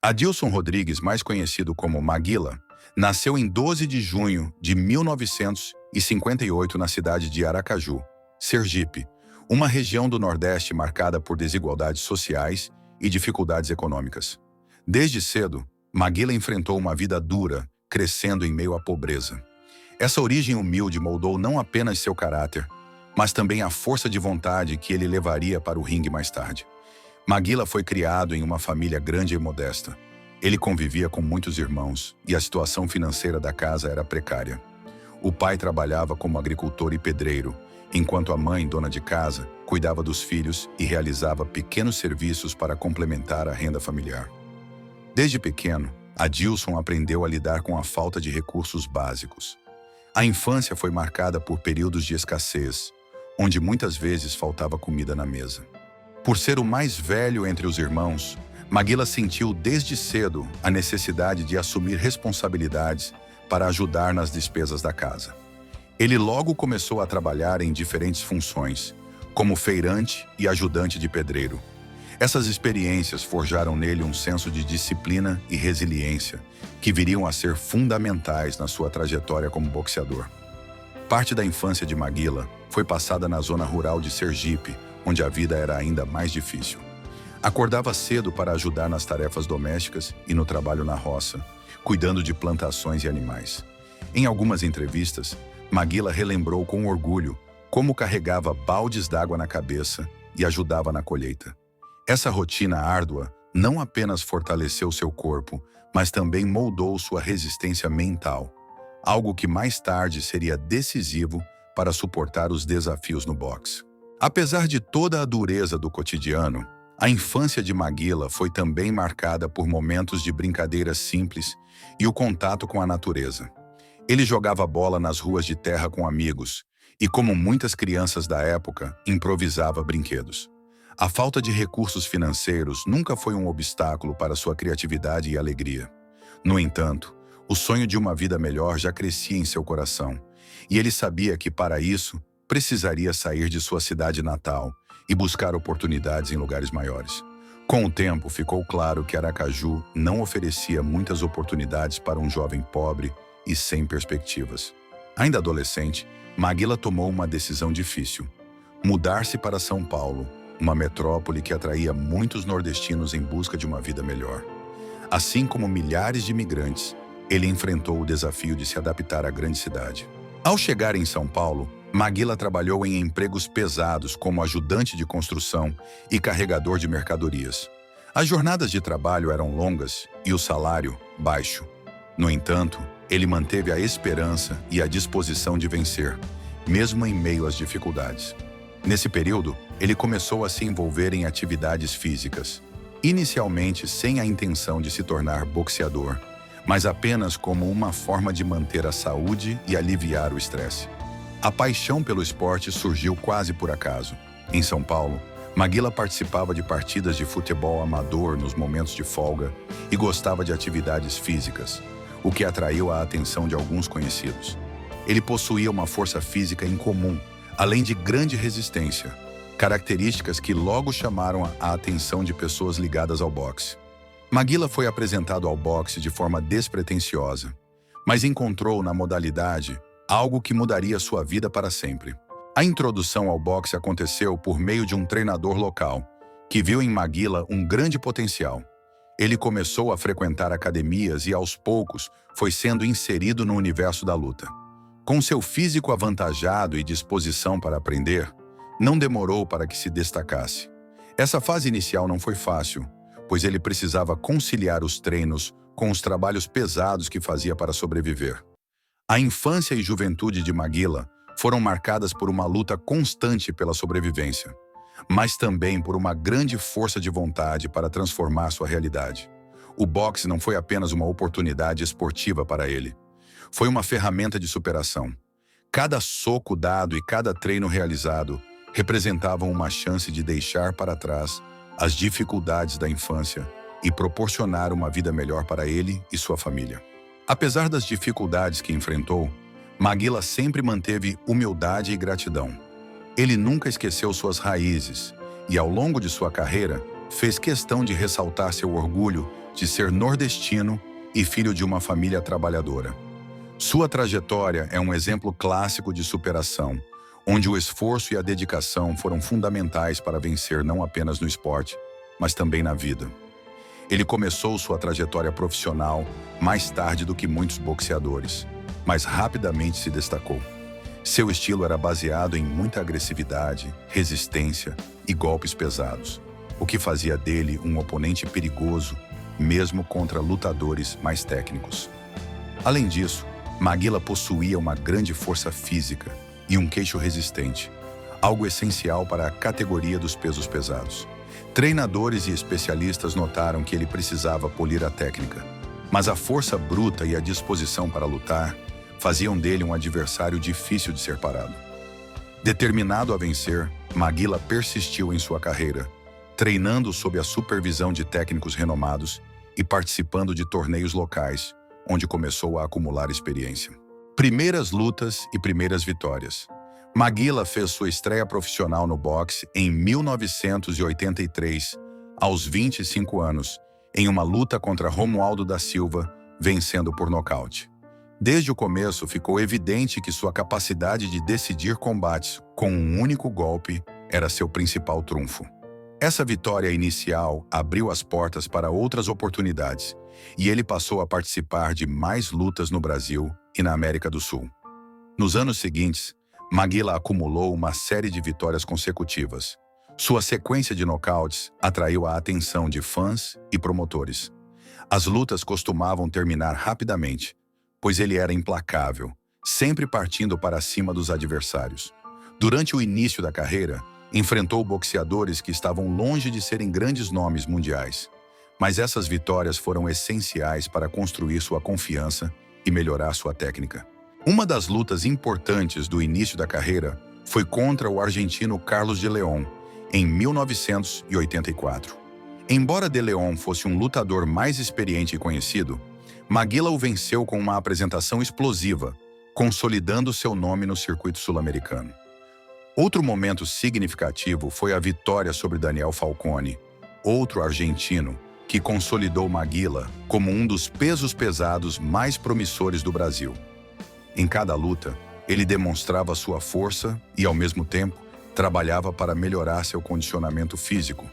Adilson Rodrigues, mais conhecido como Maguila, nasceu em 12 de junho de 1958 na cidade de Aracaju, Sergipe, uma região do Nordeste marcada por desigualdades sociais e dificuldades econômicas. Desde cedo, Maguila enfrentou uma vida dura, crescendo em meio à pobreza. Essa origem humilde moldou não apenas seu caráter, mas também a força de vontade que ele levaria para o ringue mais tarde. Maguila foi criado em uma família grande e modesta. Ele convivia com muitos irmãos e a situação financeira da casa era precária. O pai trabalhava como agricultor e pedreiro, enquanto a mãe, dona de casa, cuidava dos filhos e realizava pequenos serviços para complementar a renda familiar. Desde pequeno, Adilson aprendeu a lidar com a falta de recursos básicos. A infância foi marcada por períodos de escassez, onde muitas vezes faltava comida na mesa. Por ser o mais velho entre os irmãos, Maguila sentiu desde cedo a necessidade de assumir responsabilidades para ajudar nas despesas da casa. Ele logo começou a trabalhar em diferentes funções, como feirante e ajudante de pedreiro. Essas experiências forjaram nele um senso de disciplina e resiliência, que viriam a ser fundamentais na sua trajetória como boxeador. Parte da infância de Maguila foi passada na zona rural de Sergipe, onde a vida era ainda mais difícil. Acordava cedo para ajudar nas tarefas domésticas e no trabalho na roça, cuidando de plantações e animais. Em algumas entrevistas, Maguila relembrou com orgulho como carregava baldes d'água na cabeça e ajudava na colheita. Essa rotina árdua não apenas fortaleceu seu corpo, mas também moldou sua resistência mental, algo que mais tarde seria decisivo para suportar os desafios no boxe. Apesar de toda a dureza do cotidiano, a infância de Maguila foi também marcada por momentos de brincadeiras simples e o contato com a natureza. Ele jogava bola nas ruas de terra com amigos e, como muitas crianças da época, improvisava brinquedos. A falta de recursos financeiros nunca foi um obstáculo para sua criatividade e alegria. No entanto, o sonho de uma vida melhor já crescia em seu coração, e ele sabia que, para isso, precisaria sair de sua cidade natal e buscar oportunidades em lugares maiores. Com o tempo, ficou claro que Aracaju não oferecia muitas oportunidades para um jovem pobre e sem perspectivas. Ainda adolescente, Maguila tomou uma decisão difícil: mudar-se para São Paulo, uma metrópole que atraía muitos nordestinos em busca de uma vida melhor. Assim como milhares de imigrantes, ele enfrentou o desafio de se adaptar à grande cidade. Ao chegar em São Paulo, Maguila trabalhou em empregos pesados como ajudante de construção e carregador de mercadorias. As jornadas de trabalho eram longas e o salário baixo. No entanto, ele manteve a esperança e a disposição de vencer, mesmo em meio às dificuldades. Nesse período, ele começou a se envolver em atividades físicas, inicialmente sem a intenção de se tornar boxeador, mas apenas como uma forma de manter a saúde e aliviar o estresse. A paixão pelo esporte surgiu quase por acaso. Em São Paulo, Maguila participava de partidas de futebol amador nos momentos de folga e gostava de atividades físicas, o que atraiu a atenção de alguns conhecidos. Ele possuía uma força física incomum, além de grande resistência, características que logo chamaram a atenção de pessoas ligadas ao boxe. Maguila foi apresentado ao boxe de forma despretensiosa, mas encontrou na modalidade algo que mudaria sua vida para sempre. A introdução ao boxe aconteceu por meio de um treinador local, que viu em Maguila um grande potencial. Ele começou a frequentar academias e, aos poucos, foi sendo inserido no universo da luta. Com seu físico avantajado e disposição para aprender, não demorou para que se destacasse. Essa fase inicial não foi fácil, pois ele precisava conciliar os treinos com os trabalhos pesados que fazia para sobreviver. A infância e juventude de Maguila foram marcadas por uma luta constante pela sobrevivência, mas também por uma grande força de vontade para transformar sua realidade. O boxe não foi apenas uma oportunidade esportiva para ele. Foi uma ferramenta de superação. Cada soco dado e cada treino realizado representavam uma chance de deixar para trás as dificuldades da infância e proporcionar uma vida melhor para ele e sua família. Apesar das dificuldades que enfrentou, Maguila sempre manteve humildade e gratidão. Ele nunca esqueceu suas raízes e, ao longo de sua carreira, fez questão de ressaltar seu orgulho de ser nordestino e filho de uma família trabalhadora. Sua trajetória é um exemplo clássico de superação, onde o esforço e a dedicação foram fundamentais para vencer não apenas no esporte, mas também na vida. Ele começou sua trajetória profissional mais tarde do que muitos boxeadores, mas rapidamente se destacou. Seu estilo era baseado em muita agressividade, resistência e golpes pesados, o que fazia dele um oponente perigoso, mesmo contra lutadores mais técnicos. Além disso, Maguila possuía uma grande força física e um queixo resistente, algo essencial para a categoria dos pesos pesados. Treinadores e especialistas notaram que ele precisava polir a técnica, mas a força bruta e a disposição para lutar faziam dele um adversário difícil de ser parado. Determinado a vencer, Maguila persistiu em sua carreira, treinando sob a supervisão de técnicos renomados e participando de torneios locais, onde começou a acumular experiência. Primeiras lutas e primeiras vitórias. Maguila fez sua estreia profissional no boxe em 1983, aos 25 anos, em uma luta contra Romualdo da Silva, vencendo por nocaute. Desde o começo, ficou evidente que sua capacidade de decidir combates com um único golpe era seu principal trunfo. Essa vitória inicial abriu as portas para outras oportunidades, e ele passou a participar de mais lutas no Brasil e na América do Sul. Nos anos seguintes, Maguila acumulou uma série de vitórias consecutivas. Sua sequência de nocautes atraiu a atenção de fãs e promotores. As lutas costumavam terminar rapidamente, pois ele era implacável, sempre partindo para cima dos adversários. Durante o início da carreira, enfrentou boxeadores que estavam longe de serem grandes nomes mundiais, mas essas vitórias foram essenciais para construir sua confiança e melhorar sua técnica. Uma das lutas importantes do início da carreira foi contra o argentino Carlos de León, em 1984. Embora de León fosse um lutador mais experiente e conhecido, Maguila o venceu com uma apresentação explosiva, consolidando seu nome no circuito sul-americano. Outro momento significativo foi a vitória sobre Daniel Falcone, outro argentino, que consolidou Maguila como um dos pesos pesados mais promissores do Brasil. Em cada luta, ele demonstrava sua força e, ao mesmo tempo, trabalhava para melhorar seu condicionamento físico,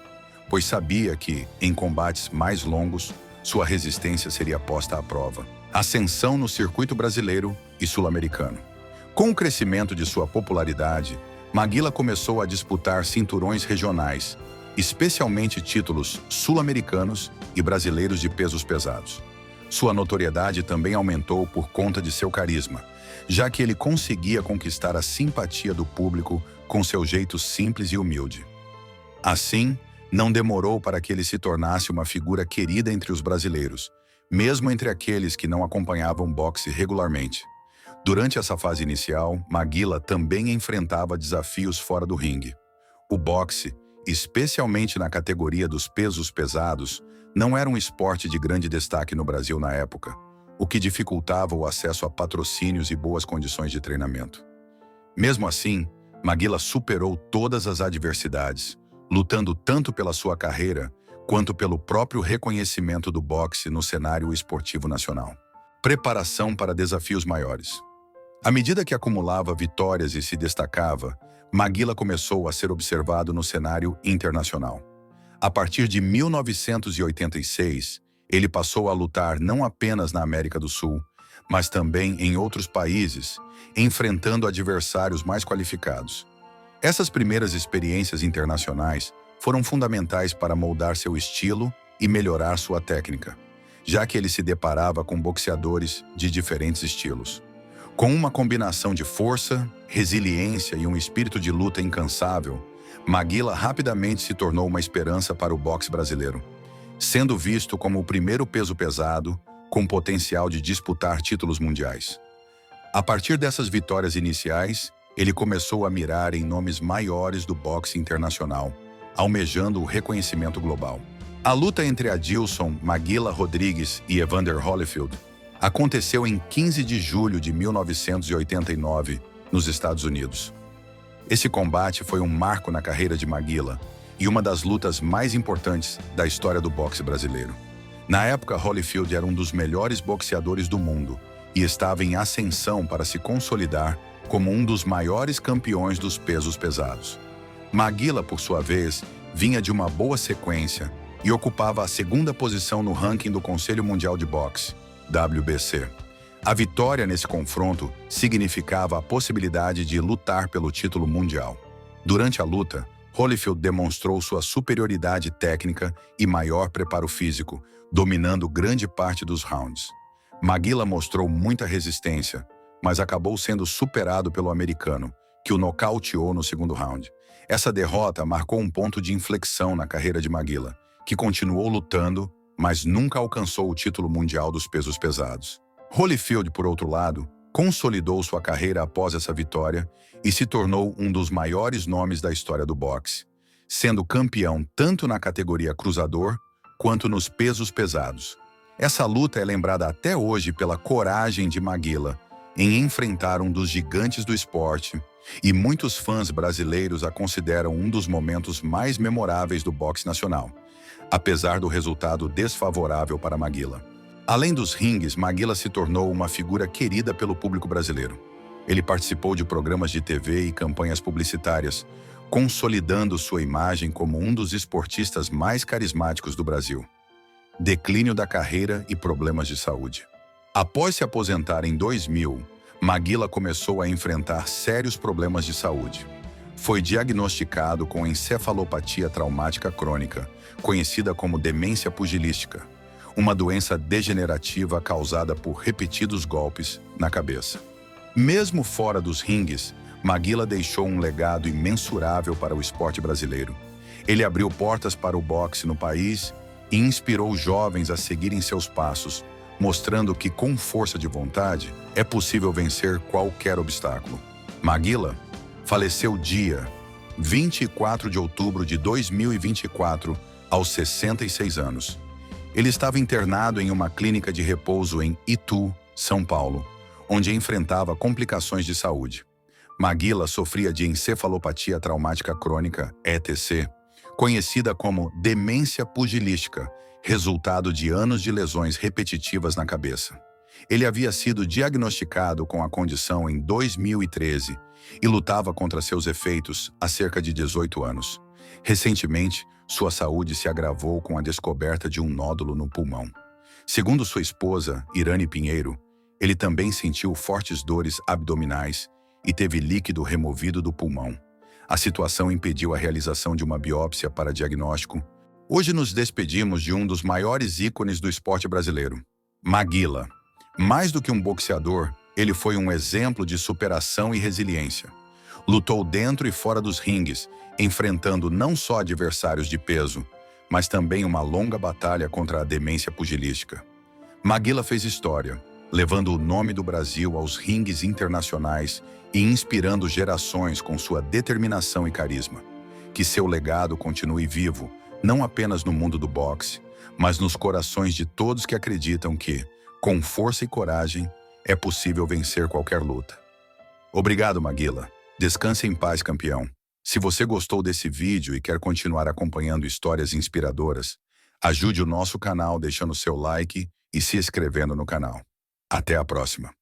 pois sabia que, em combates mais longos, sua resistência seria posta à prova. Ascensão no circuito brasileiro e sul-americano. Com o crescimento de sua popularidade, Maguila começou a disputar cinturões regionais, especialmente títulos sul-americanos e brasileiros de pesos pesados. Sua notoriedade também aumentou por conta de seu carisma, já que ele conseguia conquistar a simpatia do público com seu jeito simples e humilde. Assim, não demorou para que ele se tornasse uma figura querida entre os brasileiros, mesmo entre aqueles que não acompanhavam boxe regularmente. Durante essa fase inicial, Maguila também enfrentava desafios fora do ringue. O boxe, especialmente na categoria dos pesos pesados, não era um esporte de grande destaque no Brasil na época, o que dificultava o acesso a patrocínios e boas condições de treinamento. Mesmo assim, Maguila superou todas as adversidades, lutando tanto pela sua carreira quanto pelo próprio reconhecimento do boxe no cenário esportivo nacional. Preparação para desafios maiores. À medida que acumulava vitórias e se destacava, Maguila começou a ser observado no cenário internacional. A partir de 1986, ele passou a lutar não apenas na América do Sul, mas também em outros países, enfrentando adversários mais qualificados. Essas primeiras experiências internacionais foram fundamentais para moldar seu estilo e melhorar sua técnica, já que ele se deparava com boxeadores de diferentes estilos. Com uma combinação de força, resiliência e um espírito de luta incansável, Maguila rapidamente se tornou uma esperança para o boxe brasileiro, sendo visto como o primeiro peso pesado com potencial de disputar títulos mundiais. A partir dessas vitórias iniciais, ele começou a mirar em nomes maiores do boxe internacional, almejando o reconhecimento global. A luta entre Adilson Maguila Rodrigues e Evander Holyfield aconteceu em 15 de julho de 1989, nos Estados Unidos. Esse combate foi um marco na carreira de Maguila e uma das lutas mais importantes da história do boxe brasileiro. Na época, Holyfield era um dos melhores boxeadores do mundo e estava em ascensão para se consolidar como um dos maiores campeões dos pesos pesados. Maguila, por sua vez, vinha de uma boa sequência e ocupava a segunda posição no ranking do Conselho Mundial de Boxe, WBC. A vitória nesse confronto significava a possibilidade de lutar pelo título mundial. Durante a luta, Holyfield demonstrou sua superioridade técnica e maior preparo físico, dominando grande parte dos rounds. Maguila mostrou muita resistência, mas acabou sendo superado pelo americano, que o nocauteou no segundo round. Essa derrota marcou um ponto de inflexão na carreira de Maguila, que continuou lutando, mas nunca alcançou o título mundial dos pesos pesados. Holyfield, por outro lado, consolidou sua carreira após essa vitória e se tornou um dos maiores nomes da história do boxe, sendo campeão tanto na categoria cruzador quanto nos pesos pesados. Essa luta é lembrada até hoje pela coragem de Maguila em enfrentar um dos gigantes do esporte, e muitos fãs brasileiros a consideram um dos momentos mais memoráveis do boxe nacional, apesar do resultado desfavorável para Maguila. Além dos ringues, Maguila se tornou uma figura querida pelo público brasileiro. Ele participou de programas de TV e campanhas publicitárias, consolidando sua imagem como um dos esportistas mais carismáticos do Brasil. Declínio da carreira e problemas de saúde. Após se aposentar em 2000, Maguila começou a enfrentar sérios problemas de saúde. Foi diagnosticado com encefalopatia traumática crônica, conhecida como demência pugilística, uma doença degenerativa causada por repetidos golpes na cabeça. Mesmo fora dos ringues, Maguila deixou um legado imensurável para o esporte brasileiro. Ele abriu portas para o boxe no país e inspirou jovens a seguirem seus passos, mostrando que, com força de vontade, é possível vencer qualquer obstáculo. Maguila faleceu dia 24 de outubro de 2024, aos 66 anos. Ele estava internado em uma clínica de repouso em Itu, São Paulo, onde enfrentava complicações de saúde. Maguila sofria de encefalopatia traumática crônica, ETC, conhecida como demência pugilística, resultado de anos de lesões repetitivas na cabeça. Ele havia sido diagnosticado com a condição em 2013 e lutava contra seus efeitos há cerca de 18 anos. Recentemente, sua saúde se agravou com a descoberta de um nódulo no pulmão. Segundo sua esposa, Irane Pinheiro, ele também sentiu fortes dores abdominais e teve líquido removido do pulmão. A situação impediu a realização de uma biópsia para diagnóstico. Hoje nos despedimos de um dos maiores ícones do esporte brasileiro, Maguila. Mais do que um boxeador, ele foi um exemplo de superação e resiliência. Lutou dentro e fora dos ringues, enfrentando não só adversários de peso, mas também uma longa batalha contra a demência pugilística. Maguila fez história, levando o nome do Brasil aos ringues internacionais e inspirando gerações com sua determinação e carisma. Que seu legado continue vivo, não apenas no mundo do boxe, mas nos corações de todos que acreditam que, com força e coragem, é possível vencer qualquer luta. Obrigado, Maguila. Descanse em paz, campeão. Se você gostou desse vídeo e quer continuar acompanhando histórias inspiradoras, ajude o nosso canal deixando seu like e se inscrevendo no canal. Até a próxima.